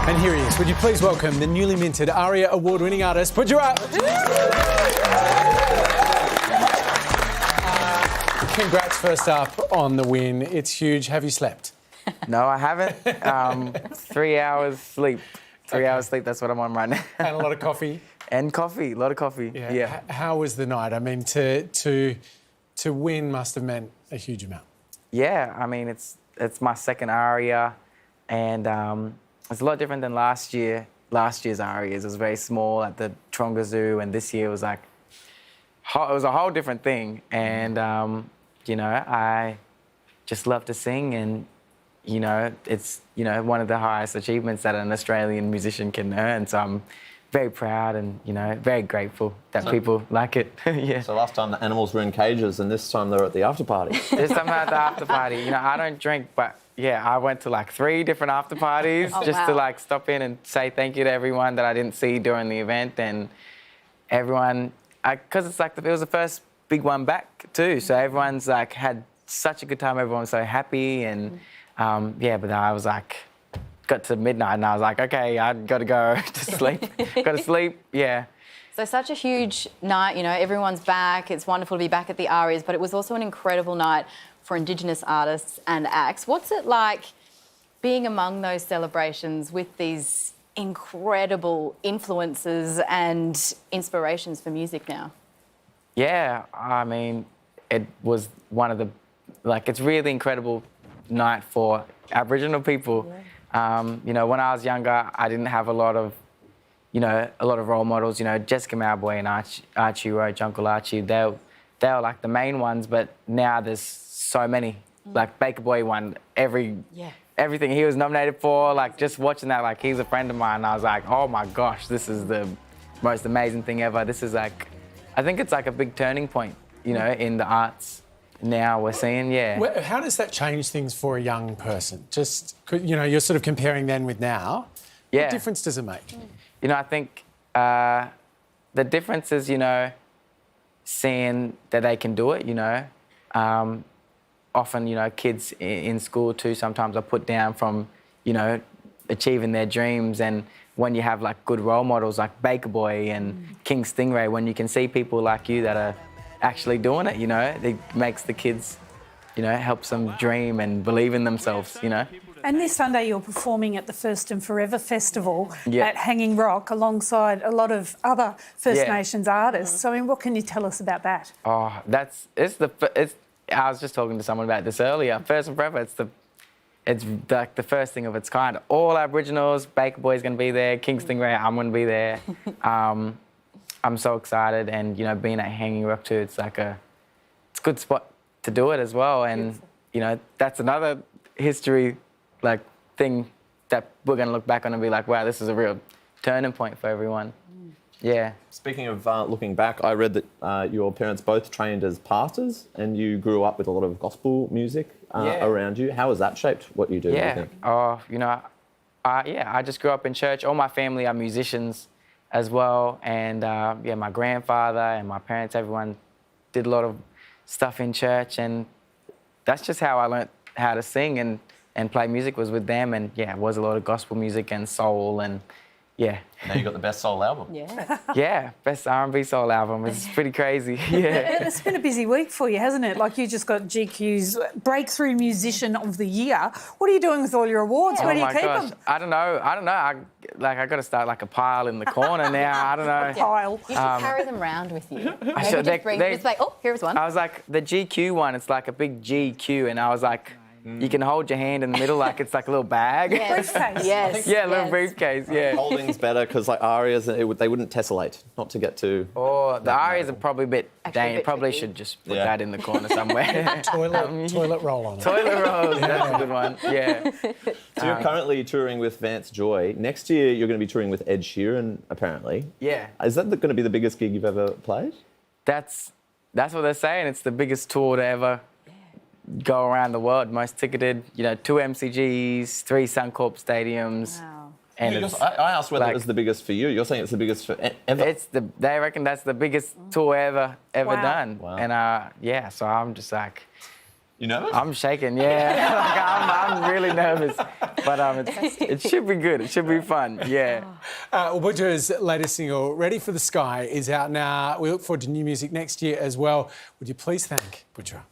And here he is. Would you please welcome the newly minted ARIA Award-winning artist, Budjerah. Congrats first up on the win. It's huge. Have you slept? No, I haven't. 3 hours sleep. 3 hours sleep, that's what I'm on right now. And a lot of coffee? And coffee, a lot of coffee, yeah. How was the night? I mean, to win must have meant a huge amount. Yeah, I mean, it's my second ARIA, and it's a lot different than last year. Last year's ARIAs, it was very small at the Tronga Zoo, and this year was like, it was a whole different thing. And, you know, I just love to sing, and, you know, it's, you know, one of the highest achievements that an Australian musician can earn. So I'm very proud and, you know, very grateful that people like it. Yeah. So last time the animals were in cages, and this time they're at the after party. This time at the after party. You know, I don't drink, but yeah, I went to like 3 different after parties to like stop in and say thank you to everyone that I didn't see during the event, and everyone, because it's like it was the first big one back too, so everyone's like had such a good time. Everyone's so happy, and yeah, but I was like, got to midnight and I was like, okay, I got to go to sleep. Got to sleep, yeah. So such a huge night, you know, everyone's back. It's wonderful to be back at the ARIAs, but it was also an incredible night for Indigenous artists and acts. What's it like being among those celebrations with these incredible influences and inspirations for music now? Yeah, I mean, it was one of the, like, it's really incredible night for Aboriginal people. Yeah. You know, when I was younger, I didn't have a lot of role models. You know, Jessica Mauboy and Archie Roach, Uncle Archie, they were like the main ones, but now there's so many. Like Baker Boy won everything he was nominated for. Like, just watching that, like, he's a friend of mine, and I was like, oh my gosh, this is the most amazing thing ever. This is like, I think it's like a big turning point, you know, in the arts. Now we're seeing, yeah. How does that change things for a young person? Just, you know, you're sort of comparing then with now. Yeah. What difference does it make? You know, I think the difference is, you know, seeing that they can do it, you know. Often, you know, kids in school too sometimes are put down from, you know, achieving their dreams, and when you have, like, good role models like Baker Boy and King Stingray, when you can see people like you that are actually doing it, you know, it makes the kids, you know, helps them dream and believe in themselves, you know. And this Sunday you're performing at the First and Forever Festival at Hanging Rock alongside a lot of other First Nations artists. So, I mean, what can you tell us about that? Oh, I was just talking to someone about this earlier. First and Forever, it's like the first thing of its kind. All Aboriginals, Baker Boy's going to be there, King Stingray, I'm going to be there. I'm so excited, and, you know, being at Hanging Rock too, it's like it's a good spot to do it as well. And, you know, that's another history, like, thing that we're going to look back on and be like, wow, this is a real turning point for everyone. Yeah. Speaking of looking back, I read that your parents both trained as pastors, and you grew up with a lot of gospel music around you. How has that shaped what you do? Yeah. Do you think? Oh, you know, I just grew up in church. All my family are musicians as well, and yeah, my grandfather and my parents, everyone did a lot of stuff in church, and that's just how I learnt how to sing and play music, was with them. And yeah, it was a lot of gospel music and soul, and yeah. Now you got the best soul album. Yeah. Yeah, best R&B soul album. It's pretty crazy. Yeah. It's been a busy week for you, hasn't it? Like, you just got GQ's Breakthrough Musician of the Year. What are you doing with all your awards? Where do you keep them? I don't know. I got to start like a pile in the corner now. I don't know. Pile. You should carry them around with you. I should. It's like, oh, here's one. I was like, the GQ one, it's like a big GQ, and I was like, you can hold your hand in the middle like it's like a little bag. Yes. Briefcase. Yes. Yeah, a little briefcase, yeah. Holding's better because, like, ARIAs, they wouldn't tessellate, not to get too... Oh, the ARIAs are probably a bit... Actually, probably tricky. should just put that in the corner somewhere. Toilet roll on it. Toilet rolls, that's a good one, yeah. So you're currently touring with Vance Joy. Next year, you're going to be touring with Ed Sheeran, apparently. Yeah. Is that going to be the biggest gig you've ever played? That's what they're saying. It's the biggest tour to ever go around the world, most ticketed, you know, 2 MCGs, 3 Suncorp stadiums. Wow. And I asked whether it was the biggest for you. You're saying it's the biggest for ever. They reckon that's the biggest tour ever done. Wow. And yeah, so I'm just like, You nervous? I'm shaking, yeah. Like, I'm really nervous. But it should be good. It should be fun. Yeah. Well, Budjerah's latest single, Ready for the Sky, is out now. We look forward to new music next year as well. Would you please thank Budjerah?